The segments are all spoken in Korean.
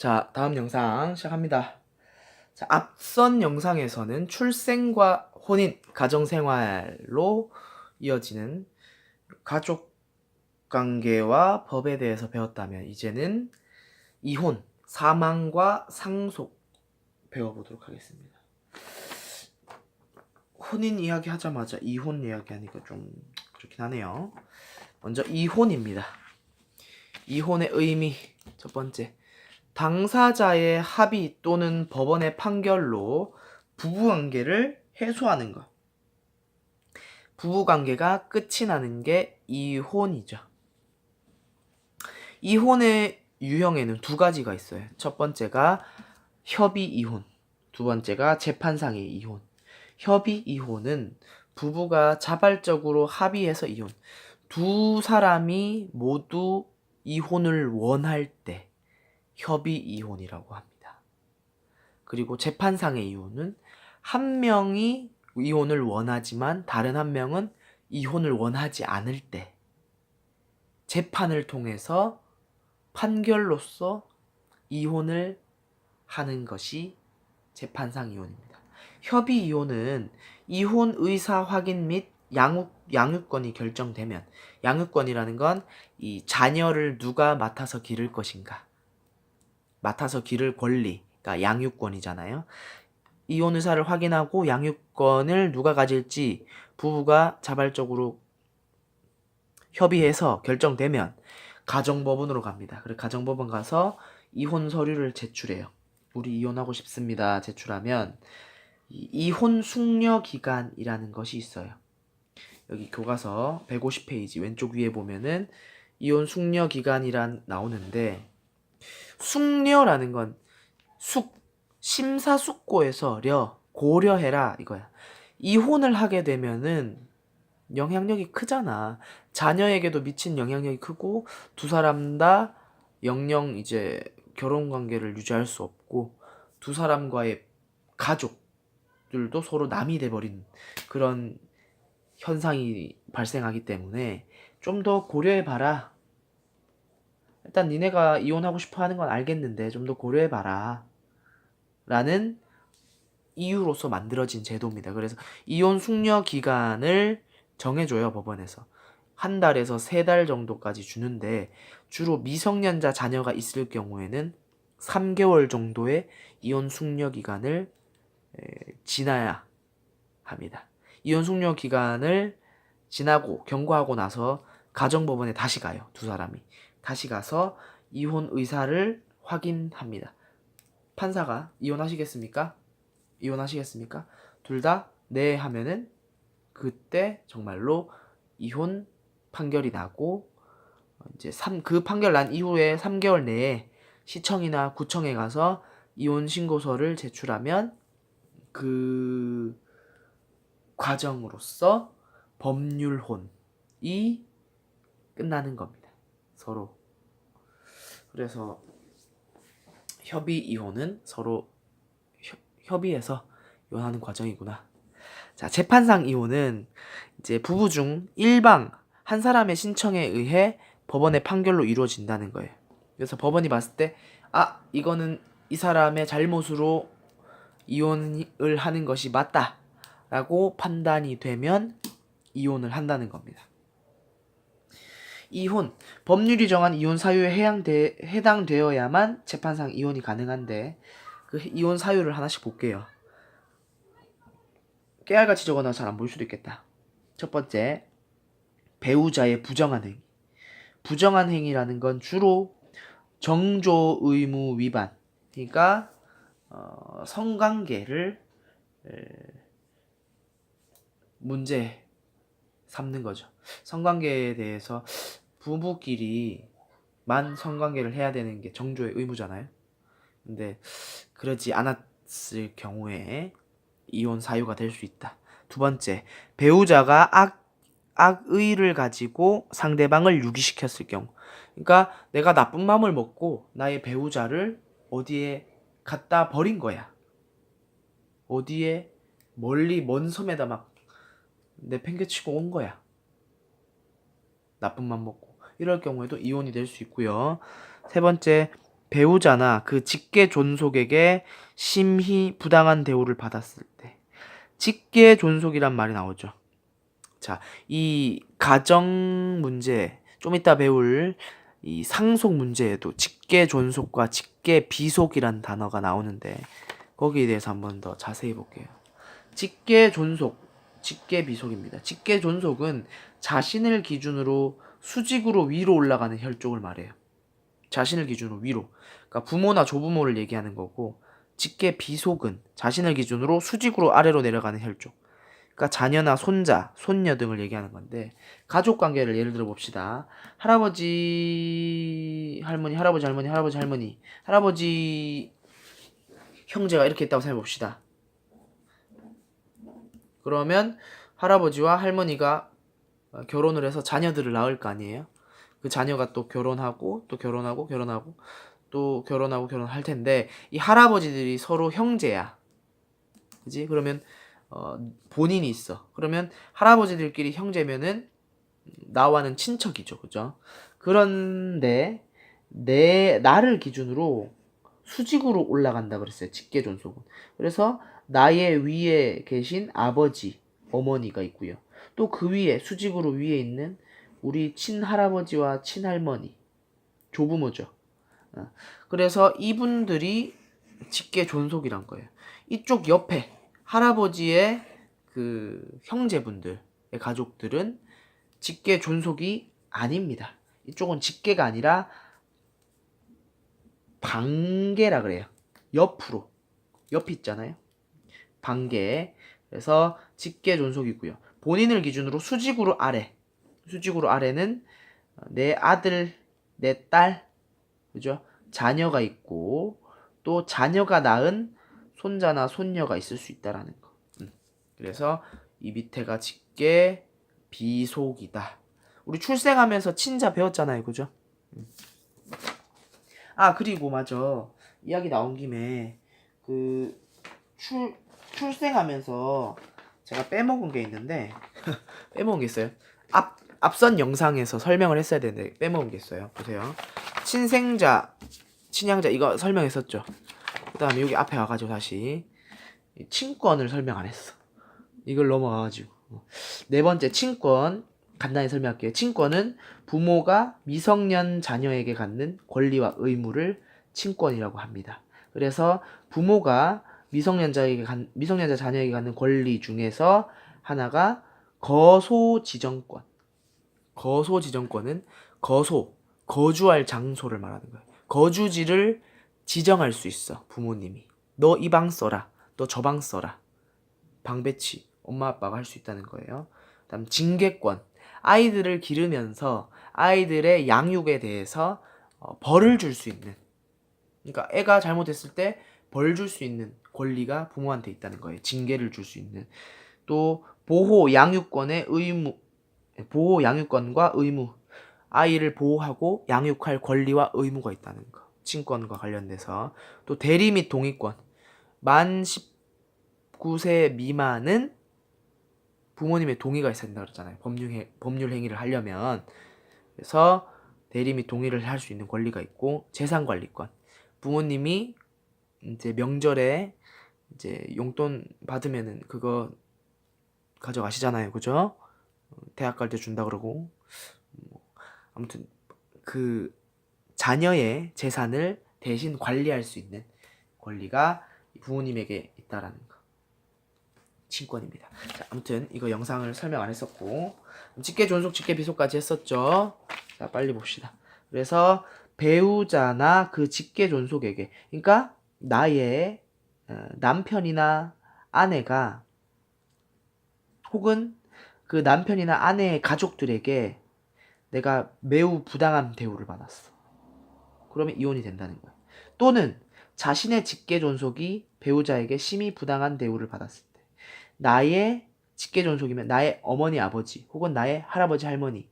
자, 다음 영상 시작합니다. 자, 앞선 영상에서는 출생과 혼인, 가정생활로 이어지는 가족 관계와 법에 대해서 배웠다면 이제는 이혼, 사망과 상속 배워보도록 하겠습니다. 혼인 이야기 하자마자 이혼 이야기 하니까 좀 그렇긴 하네요. 먼저 이혼입니다. 이혼의 의미 첫 번째, 당사자의 합의 또는 법원의 판결로 부부관계를 해소하는 것. 부부관계가 끝이 나는 게 이혼이죠. 이혼의 유형에는 두 가지가 있어요. 첫 번째가 협의 이혼, 두 번째가 재판상의 이혼. 협의 이혼은 부부가 자발적으로 합의해서 이혼. 두 사람이 모두 이혼을 원할 때 협의 이혼이라고 합니다. 그리고 재판상의 이혼은 한 명이 이혼을 원하지만 다른 한 명은 이혼을 원하지 않을 때 재판을 통해서 판결로서 이혼을 하는 것이 재판상 이혼입니다. 협의 이혼은 이혼 의사 확인 및 양육권이 결정되면, 양육권이라는 건 이 자녀를 누가 맡아서 기를 것인가, 맡아서 기를 권리, 그러니까 양육권이잖아요. 이혼 의사를 확인하고 양육권을 누가 가질지 부부가 자발적으로 협의해서 결정되면 가정법원으로 갑니다. 그리고 가정법원 가서 이혼 서류를 제출해요. 우리 이혼하고 싶습니다. 제출하면 이혼 숙려 기간이라는 것이 있어요. 여기 교과서 150페이지 왼쪽 위에 보면은 이혼 숙려 기간이란 나오는데, 숙려라는 건 심사숙고해서 고려해라 이거야. 이혼을 하게 되면은 영향력이 크잖아. 자녀에게도 미친 영향력이 크고, 두 사람 다 영영 이제 결혼 관계를 유지할 수 없고, 두 사람과의 가족들도 서로 남이 돼버린 그런 현상이 발생하기 때문에 좀 더 고려해봐라. 일단 니네가 이혼하고 싶어 하는 건 알겠는데 좀 더 고려해봐라 라는 이유로서 만들어진 제도입니다. 그래서 이혼 숙려 기간을 정해줘요, 법원에서. 한 달에서 3달 정도까지 주는데, 주로 미성년자 자녀가 있을 경우에는 3개월 정도의 이혼 숙려 기간을 지나야 합니다. 이혼 숙려 기간을 지나고 경고하고 나서 가정법원에 다시 가요. 두 사람이 다시 가서 이혼 의사를 확인합니다. 판사가 이혼하시겠습니까? 이혼하시겠습니까? 둘 다 네 하면은 그때 정말로 이혼 판결이 나고, 이제 그 판결 난 이후에 3개월 내에 시청이나 구청에 가서 이혼 신고서를 제출하면 그 과정으로서 법률혼이 끝나는 겁니다. 서로. 그래서 협의 이혼은 서로 협의해서 이혼하는 과정이구나. 자, 재판상 이혼은 이제 부부 중 일방 한 사람의 신청에 의해 법원의 판결로 이루어진다는 거예요. 그래서 법원이 봤을 때, 아, 이거는 이 사람의 잘못으로 이혼을 하는 것이 맞다라고 판단이 되면 이혼을 한다는 겁니다. 이혼, 법률이 정한 이혼 사유에 해당되어야만 재판상 이혼이 가능한데, 그 이혼 사유를 하나씩 볼게요. 깨알같이 적어놔서 잘 안 보일 수도 있겠다. 첫 번째, 배우자의 부정한 행위. 부정한 행위라는 건 주로 정조 의무 위반, 그러니까 성관계를 문제 삼는 거죠. 성관계에 대해서 부부끼리만 성관계를 해야 되는 게 정조의 의무잖아요. 근데 그러지 않았을 경우에 이혼 사유가 될 수 있다. 두 번째, 배우자가 악의를 가지고 상대방을 유기시켰을 경우. 그러니까 내가 나쁜 마음을 먹고 나의 배우자를 어디에 갖다 버린 거야. 어디에 멀리 먼 섬에다 막 내팽개치고 온 거야. 나쁜 맘 먹고. 이럴 경우에도 이혼이 될 수 있고요. 세 번째, 배우자나 그 직계 존속에게 심히 부당한 대우를 받았을 때 직계 존속이란 말이 나오죠. 자, 이 가정 문제, 좀 이따 배울 이 상속 문제에도 직계 존속과 직계 비속이란 단어가 나오는데 거기에 대해서 한번 더 자세히 볼게요. 직계 존속, 직계 비속입니다. 직계 존속은 자신을 기준으로 수직으로 위로 올라가는 혈족을 말해요. 자신을 기준으로 위로. 그러니까 부모나 조부모를 얘기하는 거고, 직계 비속은 자신을 기준으로 수직으로 아래로 내려가는 혈족. 그러니까 자녀나 손자, 손녀 등을 얘기하는 건데, 가족 관계를 예를 들어 봅시다. 할아버지, 할머니, 할아버지, 할머니, 할아버지, 할머니, 할아버지 형제가 이렇게 있다고 생각해 봅시다. 그러면 할아버지와 할머니가 결혼을 해서 자녀들을 낳을 거 아니에요? 그 자녀가 또 결혼하고 또 결혼하고 결혼하고 또 결혼하고 결혼할 텐데 이 할아버지들이 서로 형제야. 그지? 그러면 본인이 있어. 그러면 할아버지들끼리 형제면은 나와는 친척이죠. 그죠? 그런데 나를 기준으로 수직으로 올라간다 그랬어요. 직계 존속은. 그래서 나의 위에 계신 아버지, 어머니가 있고요. 또 그 위에 수직으로 위에 있는 우리 친할아버지와 친할머니, 조부모죠. 그래서 이분들이 직계 존속이란 거예요. 이쪽 옆에 할아버지의 그 형제분들의 가족들은 직계 존속이 아닙니다. 이쪽은 직계가 아니라 반계라 그래요. 옆으로. 옆이 있잖아요. 반계. 그래서 직계 존속이고요. 본인을 기준으로 수직으로 아래. 수직으로 아래는 내 아들, 내 딸, 그죠? 자녀가 있고 또 자녀가 낳은 손자나 손녀가 있을 수 있다라는 거. 그래서 이 밑에가 직계 비속이다. 우리 출생하면서 친자 배웠잖아요, 그죠? 아, 그리고 맞아. 이야기 나온 김에 그 출생하면서 제가 빼먹은 게 있는데 빼먹은 게 있어요. 앞선 영상에서 설명을 했어야 되는데 빼먹은 게 있어요. 보세요. 친생자, 친양자 이거 설명했었죠. 그 다음에 여기 앞에 와가지고 다시 친권을 설명 안 했어. 이걸 넘어가가지고 네 번째 친권 간단히 설명할게요. 친권은 부모가 미성년 자녀에게 갖는 권리와 의무를 친권이라고 합니다. 그래서 부모가 미성년자 자녀에게 갖는 권리 중에서 하나가 거소지정권. 거소지정권은 거주할 장소를 말하는 거예요. 거주지를 지정할 수 있어, 부모님이. 너 이 방 써라. 너 저 방 써라. 방 배치 엄마 아빠가 할 수 있다는 거예요. 그다음 징계권. 아이들을 기르면서 아이들의 양육에 대해서 벌을 줄 수 있는. 그러니까 애가 잘못했을 때 벌 줄 수 있는 권리가 부모한테 있다는 거예요. 징계를 줄 수 있는. 또 보호 양육권의 의무. 보호 양육권과 의무. 아이를 보호하고 양육할 권리와 의무가 있다는 거. 친권과 관련돼서. 또 대리 및 동의권. 만 19세 미만은 부모님의 동의가 있어야 된다 그랬잖아요. 법률 행위를 하려면. 그래서 대리 및 동의를 할 수 있는 권리가 있고 재산관리권. 부모님이 이제 명절에 이제 용돈 받으면은 그거 가져가시잖아요. 그죠? 대학 갈 때 준다 그러고. 아무튼 그 자녀의 재산을 대신 관리할 수 있는 권리가 부모님에게 있다라는 거. 친권입니다. 자, 아무튼 이거 영상을 설명 안 했었고 직계 존속, 직계 비속까지 했었죠. 자, 빨리 봅시다. 그래서 배우자나 그 직계 존속에게, 그러니까 나의 남편이나 아내가 혹은 그 남편이나 아내의 가족들에게 내가 매우 부당한 대우를 받았어. 그러면 이혼이 된다는 거야. 또는 자신의 직계 존속이 배우자에게 심히 부당한 대우를 받았을 때, 나의 직계 존속이면 나의 어머니 아버지 혹은 나의 할아버지 할머니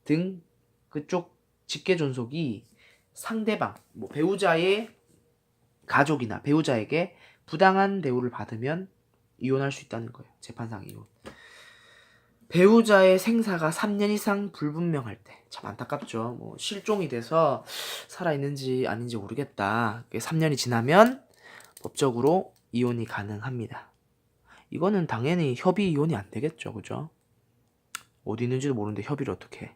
등 그쪽 직계 존속이 상대방, 뭐 배우자의 가족이나 배우자에게 부당한 대우를 받으면 이혼할 수 있다는 거예요. 재판상 이혼. 배우자의 생사가 3년 이상 불분명할 때. 참 안타깝죠. 뭐 실종이 돼서 살아있는지 아닌지 모르겠다. 3년이 지나면 법적으로 이혼이 가능합니다. 이거는 당연히 협의 이혼이 안 되겠죠. 그죠? 어디 있는지도 모르는데 협의를 어떻게 해.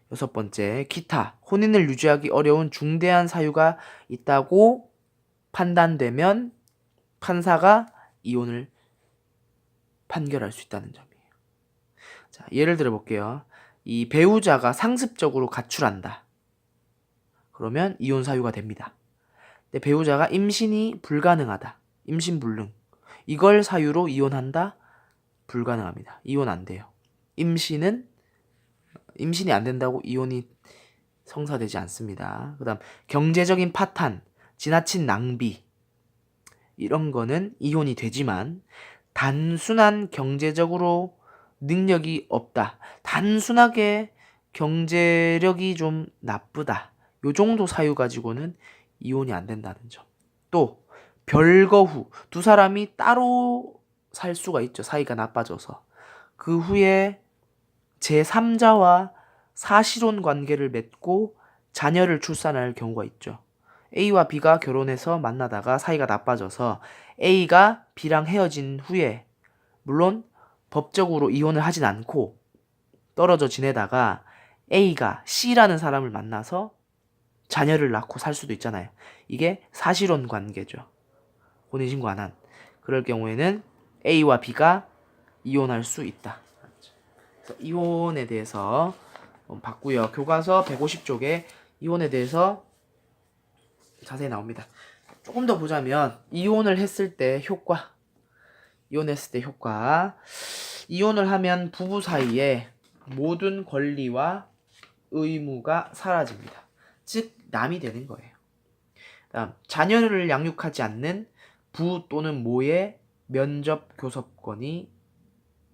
6번째, 기타. 혼인을 유지하기 어려운 중대한 사유가 있다고 판단되면 판사가 이혼을 판결할 수 있다는 점이에요. 자, 예를 들어 볼게요. 이 배우자가 상습적으로 가출한다. 그러면 이혼 사유가 됩니다. 근데 배우자가 임신이 불가능하다. 임신불능. 이걸 사유로 이혼한다? 불가능합니다. 이혼 안 돼요. 임신이 안 된다고 이혼이 성사되지 않습니다. 그 다음 경제적인 파탄, 지나친 낭비 이런 거는 이혼이 되지만 단순한 경제적으로 능력이 없다. 단순하게 경제력이 좀 나쁘다. 요 정도 사유 가지고는 이혼이 안 된다는 점. 또 별거 후 두 사람이 따로 살 수가 있죠. 사이가 나빠져서. 그 후에 제3자와 사실혼 관계를 맺고 자녀를 출산할 경우가 있죠. A와 B가 결혼해서 만나다가 사이가 나빠져서 A가 B랑 헤어진 후에 물론 법적으로 이혼을 하진 않고 떨어져 지내다가 A가 C라는 사람을 만나서 자녀를 낳고 살 수도 있잖아요. 이게 사실혼 관계죠. 혼인신고 안 한. 그럴 경우에는 A와 B가 이혼할 수 있다. 그래서 이혼에 대해서 봤고요. 교과서 150쪽에 이혼에 대해서 자세히 나옵니다. 조금 더 보자면 이혼을 했을 때 효과. 이혼을 하면 부부 사이에 모든 권리와 의무가 사라집니다. 즉 남이 되는 거예요. 다음 자녀를 양육하지 않는 부 또는 모의 면접 교섭권이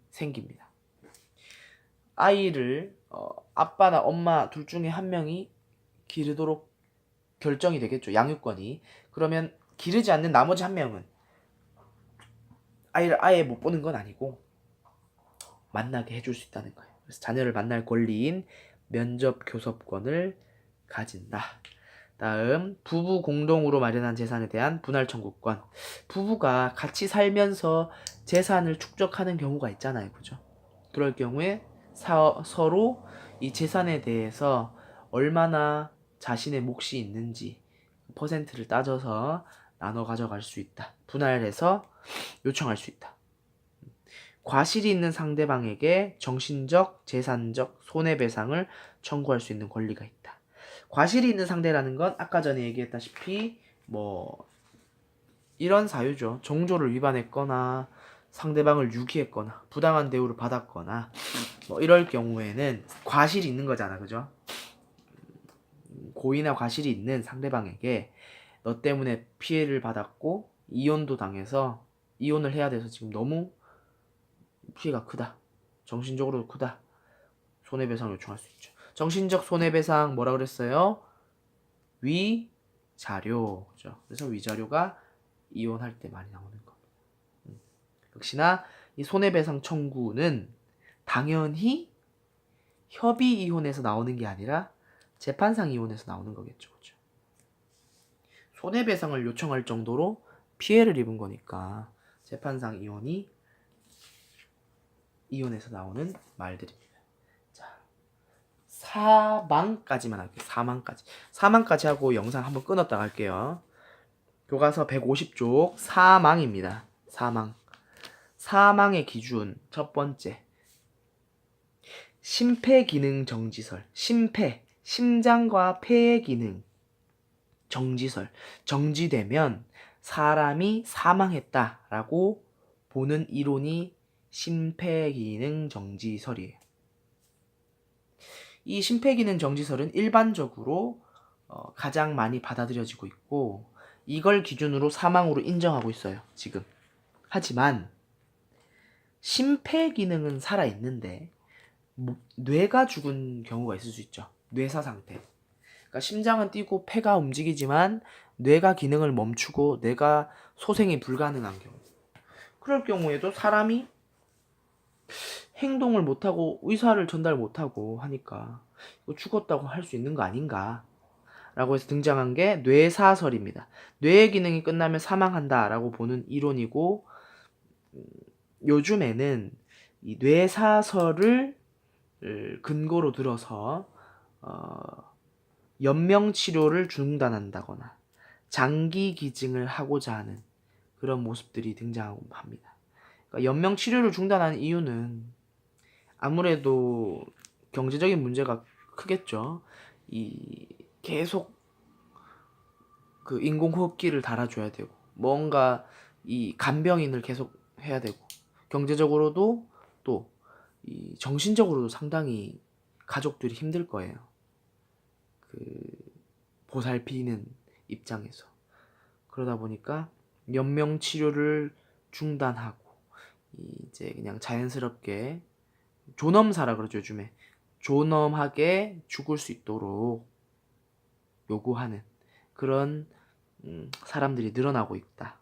생깁니다. 아이를 아빠나 엄마 둘 중에 한 명이 기르도록 결정이 되겠죠. 양육권이. 그러면 기르지 않는 나머지 한 명은 아이를 아예 못 보는 건 아니고 만나게 해줄 수 있다는 거예요. 그래서 자녀를 만날 권리인 면접 교섭권을 가진다. 다음 부부 공동으로 마련한 재산에 대한 분할 청구권. 부부가 같이 살면서 재산을 축적하는 경우가 있잖아요. 그죠? 그럴 경우에 서로 이 재산에 대해서 얼마나 자신의 몫이 있는지 퍼센트를 따져서 나눠 가져갈 수 있다. 분할해서 요청할 수 있다. 과실이 있는 상대방에게 정신적, 재산적 손해배상을 청구할 수 있는 권리가 있다. 과실이 있는 상대라는 건 아까 전에 얘기했다시피 뭐 이런 사유죠. 정조를 위반했거나 상대방을 유기했거나 부당한 대우를 받았거나 뭐 이럴 경우에는 과실이 있는 거잖아. 그죠? 고의나 과실이 있는 상대방에게 너 때문에 피해를 받았고 이혼도 당해서 이혼을 해야 돼서 지금 너무 피해가 크다. 정신적으로 크다. 손해배상 요청할 수 있죠. 정신적 손해배상 뭐라 그랬어요? 위자료. 그죠? 그래서 위자료가 이혼할 때 많이 나오는 겁니다. 역시나 이 손해배상 청구는 당연히 협의 이혼에서 나오는 게 아니라 재판상 이혼에서 나오는 거겠죠. 그죠? 손해배상을 요청할 정도로 피해를 입은 거니까 재판상 이혼에서 나오는 말들입니다. 자, 사망까지만 할게요. 사망까지 하고 영상 한번 끊었다 갈게요. 교과서 150쪽 사망입니다. 사망의 기준 첫 번째 심폐기능 정지설. 심장과 폐의 기능 정지되면 사람이 사망했다라고 보는 이론이 심폐기능 정지설이에요. 이 심폐기능 정지설은 일반적으로 가장 많이 받아들여지고 있고 이걸 기준으로 사망으로 인정하고 있어요. 지금. 하지만 심폐기능은 살아있는데 뇌가 죽은 경우가 있을 수 있죠. 뇌사 상태. 그러니까 심장은 뛰고 폐가 움직이지만 뇌가 기능을 멈추고 뇌가 소생이 불가능한 경우. 그럴 경우에도 사람이 행동을 못하고 의사를 전달 못하고 하니까 이거 죽었다고 할 수 있는 거 아닌가 라고 해서 등장한 게 뇌사설입니다. 뇌의 기능이 끝나면 사망한다 라고 보는 이론이고, 요즘에는 이 뇌사설을 근거로 들어서 연명치료를 중단한다거나 장기 기증을 하고자 하는 그런 모습들이 등장하고 합니다. 그러니까 연명치료를 중단하는 이유는 아무래도 경제적인 문제가 크겠죠. 이 계속 그 인공호흡기를 달아줘야 되고, 뭔가 이 간병인을 계속 해야 되고, 경제적으로도 또 이 정신적으로도 상당히 가족들이 힘들 거예요. 그 보살피는 입장에서. 그러다 보니까 연명 치료를 중단하고 이제 그냥 자연스럽게 존엄사라 그러죠, 요즘에. 존엄하게 죽을 수 있도록 요구하는 그런 사람들이 늘어나고 있다.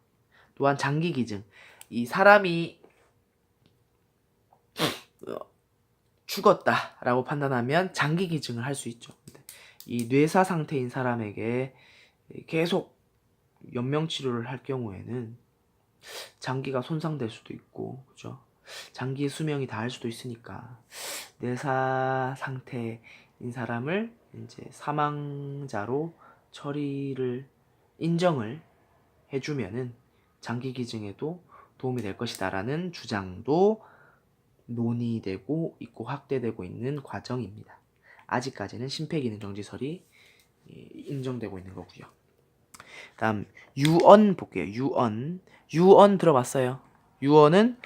또한 장기 기증. 이 사람이 죽었다라고 판단하면 장기 기증을 할 수 있죠. 이 뇌사 상태인 사람에게 계속 연명 치료를 할 경우에는 장기가 손상될 수도 있고, 그죠? 장기 수명이 다할 수도 있으니까 뇌사 상태인 사람을 이제 사망자로 처리를 인정을 해주면은 장기 기증에도 도움이 될 것이다라는 주장도 논의되고 있고 확대되고 있는 과정입니다. 아직까지는 심폐기능 정지설이 인정되고 있는 거고요. 다음 유언 볼게요. 유언 들어봤어요? 유언은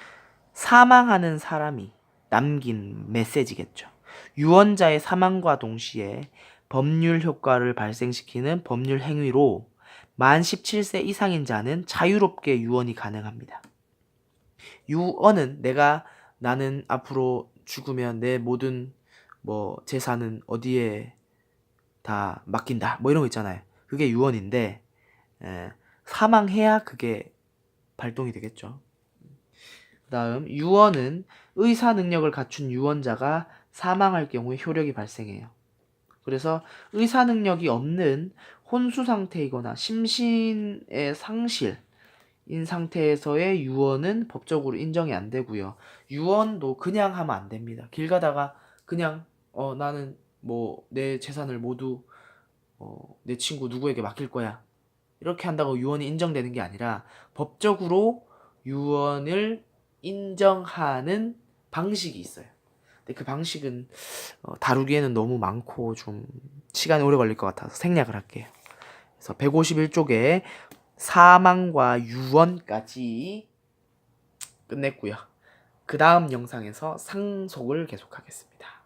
사망하는 사람이 남긴 메시지겠죠. 유언자의 사망과 동시에 법률 효과를 발생시키는 법률 행위로 만 17세 이상인 자는 자유롭게 유언이 가능합니다. 유언은 나는 앞으로 죽으면 내 모든 뭐 재산은 어디에 다 맡긴다 뭐 이런 거 있잖아요. 그게 유언인데 사망해야 그게 발동이 되겠죠. 다음 유언은 의사 능력을 갖춘 유언자가 사망할 경우에 효력이 발생해요. 그래서 의사 능력이 없는 혼수 상태이거나 심신의 상실인 상태에서의 유언은 법적으로 인정이 안 되고요. 유언도 그냥 하면 안 됩니다. 길 가다가 그냥 나는 뭐 내 재산을 모두 내 친구 누구에게 맡길 거야, 이렇게 한다고 유언이 인정되는 게 아니라 법적으로 유언을 인정하는 방식이 있어요. 근데 그 방식은 다루기에는 너무 많고 좀 시간이 오래 걸릴 것 같아서 생략을 할게요. 그래서 151쪽에 사망과 유언까지 끝냈고요. 그 다음 영상에서 상속을 계속하겠습니다.